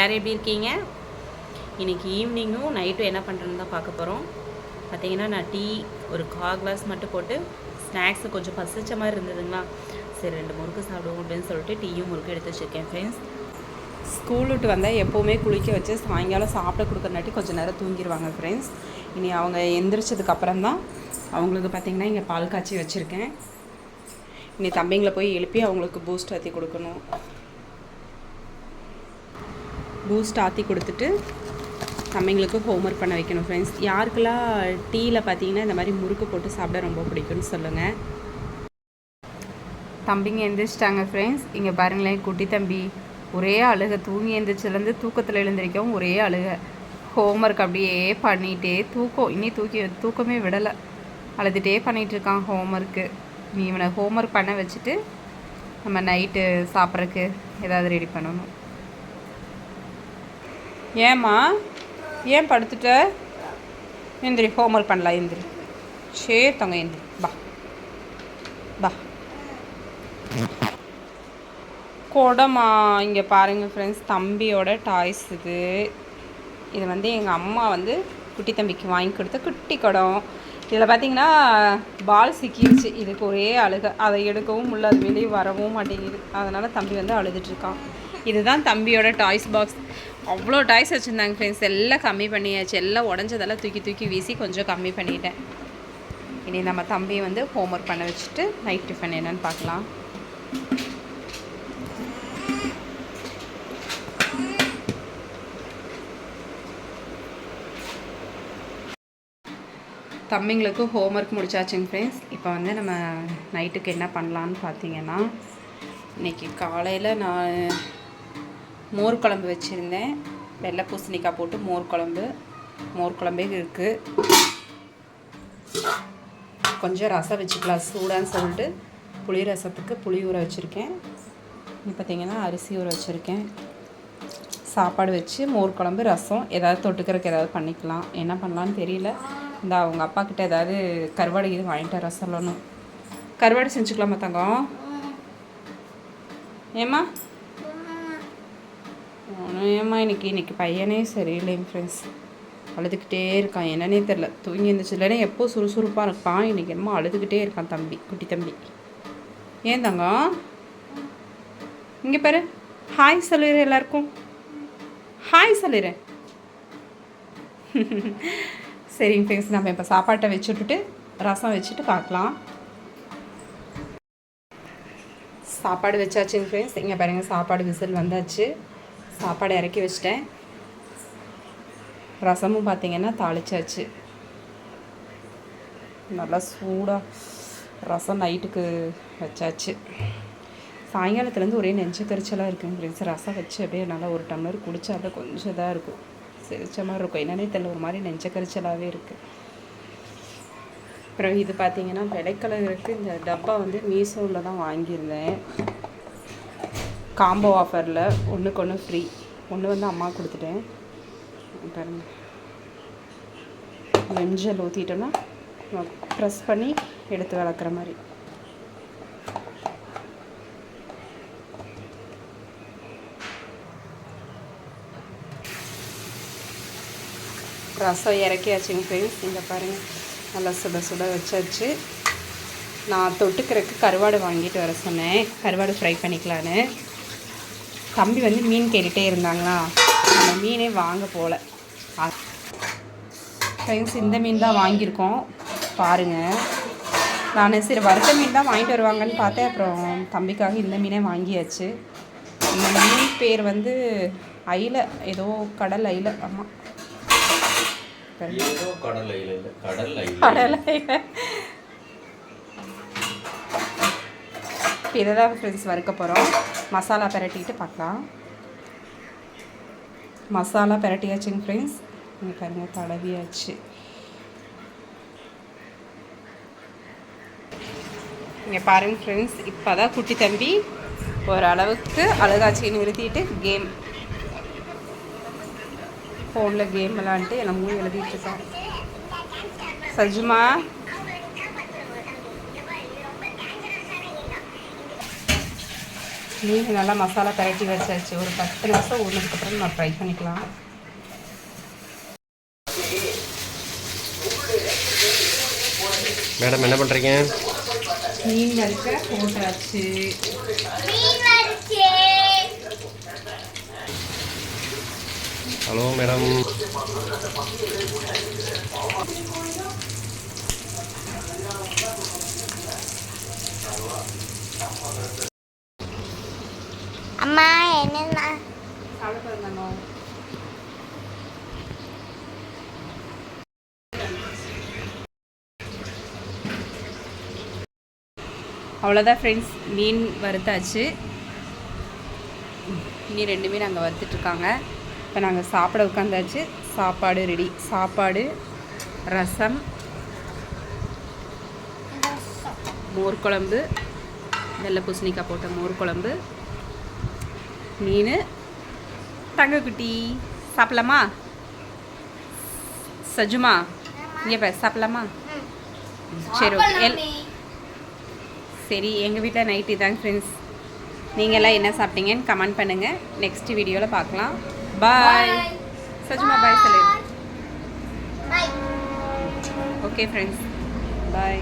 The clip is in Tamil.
எல்லோரும் எப்படி இருக்கீங்க? இன்றைக்கி ஈவினிங்கும் நைட்டும் என்ன பண்ணுறதுன்னு தான் பார்க்க போகிறோம். பார்த்திங்கன்னா நான் டீ ஒரு 1/4 கிளாஸ் மட்டும் போட்டு ஸ்நாக்ஸு கொஞ்சம் பசிச்ச மாதிரி இருந்ததுங்களா, சரி 2 முறுக்கு சாப்பிடுவோம் அப்படின்னு சொல்லிட்டு டீயும் முறுக்கு எடுத்து வச்சுருக்கேன் ஃப்ரெண்ட்ஸ். ஸ்கூல் விட்டு வந்தால் எப்போவுமே குளிக்க வச்சு சாயங்காலம் சாப்பிட கொடுக்குறனாட்டி கொஞ்சம் நேரம் தூங்கிடுவாங்க ஃப்ரெண்ட்ஸ். இனி அவங்க எந்திரிச்சதுக்கப்புறம் தான் அவங்களுக்கு பார்த்திங்கன்னா இங்கே பால் காய்ச்சி வச்சுருக்கேன். இனி தம்பிங்களை போய் எழுப்பி அவங்களுக்கு பூஸ்ட் ஆற்றி கொடுக்கணும். பூஸ்ட் ஆற்றி கொடுத்துட்டு தம்பிங்களுக்கு ஹோம்ஒர்க் பண்ண வைக்கணும் ஃப்ரெண்ட்ஸ். யாருக்கெல்லாம் டீயில் பார்த்தீங்கன்னா இந்த மாதிரி முறுக்கு போட்டு சாப்பிட ரொம்ப பிடிக்கும்னு சொல்லுங்கள். தம்பிங்க எழுந்திரிச்சிட்டாங்க ஃப்ரெண்ட்ஸ். இங்கே பாருங்களேன், குட்டி தம்பி ஒரே அழுக. தூங்கி எழுந்திரிச்சிலேருந்து தூக்கத்தில் எழுந்திரிக்கவும் ஒரே அழுக. ஹோம்ஒர்க் அப்படியே பண்ணிகிட்டே தூக்கமே விடலை, அழுதுகிட்டே பண்ணிகிட்ருக்கான் ஹோம்ஒர்க்கு. நீ இவனை ஹோம்ஒர்க் பண்ண வச்சுட்டு நம்ம நைட்டு சாப்பிட்றதுக்கு ஏதாவது ரெடி பண்ணணும். ஏம்மா ஏன் படுத்துட்ட? எந்திரி, ஹோம்ஒர்க் பண்ணலாம், எந்திரி. சரி தங்க, எந்திரி, பா பா. கொடமா இங்கே பாருங்கள் ஃப்ரெண்ட்ஸ், தம்பியோட டாய்ஸ் இது வந்து எங்கள் அம்மா வந்து குட்டி தம்பிக்கு வாங்கி கொடுத்த குட்டி குடம். இதில் பார்த்தீங்கன்னா பால் சிக்கிடுச்சு. இதுக்கு ஒரே அழுக, அதை எடுக்கவும் முடியல, அது வெளியே வரவும் மாட்டேங்குது. அதனால் தம்பி வந்து அழுதுட்ருக்கான். இதுதான் தம்பியோட டாய்ஸ் பாக்ஸ். அவ்வளோ டாய்ஸ் வச்சுருந்தாங்க ஃப்ரெண்ட்ஸ், எல்லாம் கம்மி பண்ணியாச்சு. எல்லாம் உடஞ்சதெல்லாம் தூக்கி வீசி கொஞ்சம் கம்மி பண்ணிட்டேன். இனி நம்ம தம்பியை வந்து ஹோம்ஒர்க் பண்ண வச்சுட்டு நைட் டிஃபன் என்னன்னு பார்க்கலாம். தம்பிங்களுக்கு ஹோம்ஒர்க் முடிச்சாச்சுங்க ஃப்ரெண்ட்ஸ். இப்போ வந்து நம்ம நைட்டுக்கு என்ன பண்ணலான்னு பார்த்தீங்கன்னா, இன்றைக்கி காலையில் நான் மோர் குழம்பு வச்சுருந்தேன். வெள்ளை பூசணிக்காய் போட்டு மோர் குழம்பே இருக்குது. கொஞ்சம் ரசம் வச்சுக்கலாம் சூடான்னு சொல்லிட்டு புளி ரசத்துக்கு புளி ஊற வச்சுருக்கேன். இப்போ பார்த்திங்கன்னா அரிசி ஊற வச்சுருக்கேன். சாப்பாடு வச்சு மோர் குழம்பு ரசம் ஏதாவது தொட்டுக்கிறதுக்கு ஏதாவது பண்ணிக்கலாம். என்ன பண்ணலான்னு தெரியல. இந்த அவங்க அப்பா கிட்ட ஏதாவது கருவாடு இது வாங்கிட்டு வர சொல்லணும். கருவாடு செஞ்சுக்கலாமா தங்கம்? ஏம்மா ஏம்மா இன்னைக்கு பையனே சரியில்லைங்க ஃப்ரெண்ட்ஸ். அழுதுகிட்டே இருக்கான், என்னன்னே தெரில. தூங்கி இருந்துச்சு இல்லைன்னா எப்போ சுறுசுறுப்பாக இருப்பான். இன்றைக்கி என்னமோ அழுதுகிட்டே இருக்கான் தம்பி, குட்டி தம்பி. ஏன் தங்கம்? இங்கே பாரு, ஹாய் சொல்லிடுறேன், எல்லாருக்கும் ஹாய் சொல்லிடுறேன். சரிங்க ஃப்ரெண்ட்ஸ், நம்ம இப்போ சாப்பாட்டை வச்சுட்டுட்டு ரசம் வச்சுட்டு பார்க்கலாம். சாப்பாடு வச்சாச்சுங்க ஃப்ரெண்ட்ஸ். இங்கே பாருங்கள், சாப்பாடு விசில் வந்தாச்சு. சாப்பாடு இறக்கி வச்சிட்டேன். ரசமும் பார்த்திங்கன்னா தாளிச்சாச்சு. நல்லா சூடாக ரசம் நைட்டுக்கு வச்சாச்சு. சாயங்காலத்துலேருந்து ஒரே நெஞ்சு கரிச்சலாக இருக்குங்க ஃப்ரெண்ட்ஸ். ரசம் வச்சு அப்படியே நல்லா ஒரு டம்ளர் குடித்தாலே கொஞ்சம் இதாக இருக்கும், செரிச்ச மாதிரி இருக்கும். என்னன்னே தெரியல, ஒரு மாதிரி நெஞ்ச கரிச்சலாகவே இருக்குது. அப்புறம் இது பார்த்திங்கன்னா விலைக்கலருக்கு இந்த டப்பா வந்து மீஷோவில் தான் வாங்கியிருந்தேன். காம்போ ஆஃபரில் ஒன்றுக்கு ஒன்று ஃப்ரீ. ஒன்று வந்து அம்மா கொடுத்துட்டேன். பாருங்க, மஞ்சள் ஊற்றிட்டோன்னா ப்ரெஸ் பண்ணி எடுத்து வளர்க்குற மாதிரி. ரசம் இறக்கியாச்சுங்க ஃப்ரெண்ட்ஸ். இங்கே பாருங்கள், நல்லா சுட வச்சாச்சு. நான் தொட்டுக்கிறதுக்கு கருவாடு வாங்கிட்டு வர சொன்னேன், கருவாடு ஃப்ரை பண்ணிக்கலான்னு. தம்பி வந்து மீன் கேட்டுகிட்டே இருந்தாங்களா, அந்த மீனே வாங்க போகல ஃப்ரெண்ட்ஸ். இந்த மீன் தான் வாங்கியிருக்கோம் பாருங்கள். நான் சரி வறுத்த மீன் தான் வாங்கிட்டு வருவாங்கன்னு பார்த்தேன். அப்புறம் தம்பிக்காக இந்த மீனே வாங்கியாச்சு. இந்த மீன் பேர் வந்து ஐல, ஏதோ கடல் ஐல. ஆமாம், கடல் ஐல. இதை தான் ஃப்ரெண்ட்ஸ் வறுக்க போகிறோம். மசாலா பிரட்டிட்டு பார்க்கலாம். மசாலா பிரட்டியாச்சுங்க ஃப்ரெண்ட்ஸ். இங்கே பாருங்கள், தடவியாச்சு. இங்கே பாருங்கள் ஃப்ரெண்ட்ஸ், இப்போ தான் குட்டி தம்பி ஓரளவுக்கு அழுகாட்சியை நிறுத்திட்டு கேம் ஃபோனில் கேம் விளாண்டுட்டு எல்லாமே எழுதிட்டுருக்கேன். சஜுமா மீன் நல்லா மசாலா பரட்டி வச்சாச்சு. ஒரு 10 நிமிஷம் ஊறினதுக்கப்புறம் நம்ம ஃப்ரை பண்ணிக்கலாம். மேடம் என்ன பண்ணுறீங்க? மீன் வறுக்க போட்டாச்சு. Hello madam. அம்மா என்னன்னா அவ்வளோதான் ஃப்ரெண்ட்ஸ், மீன் வறுத்தாச்சு. மீன் 2 மீன் அங்கே வறுத்துட்ருக்காங்க. இப்போ நாங்கள் சாப்பிட உட்காந்தாச்சு. சாப்பாடு ரெடி. சாப்பாடு, ரசம், மோர் குழம்பு, வெள்ளை பூசணிக்காய் போட்ட மோர் குழம்பு, மீன், தங்கக்குட்டி. சாப்பிட்லாமா சஜுமா? இங்கே பாரு, சாப்பிட்லாமா? சரி, ஓகே. சரி, எங்கள் வீட்டில் நைட்டு இதாங்க ஃப்ரெண்ட்ஸ். நீங்கள்லாம் என்ன சாப்பிட்டீங்கன்னு கமெண்ட் பண்ணுங்கள். நெக்ஸ்ட் வீடியோவில் பார்க்கலாம். பாய் சஜுமா. பாய் சொல்லு. ஓகே ஃப்ரெண்ட்ஸ், பாய்.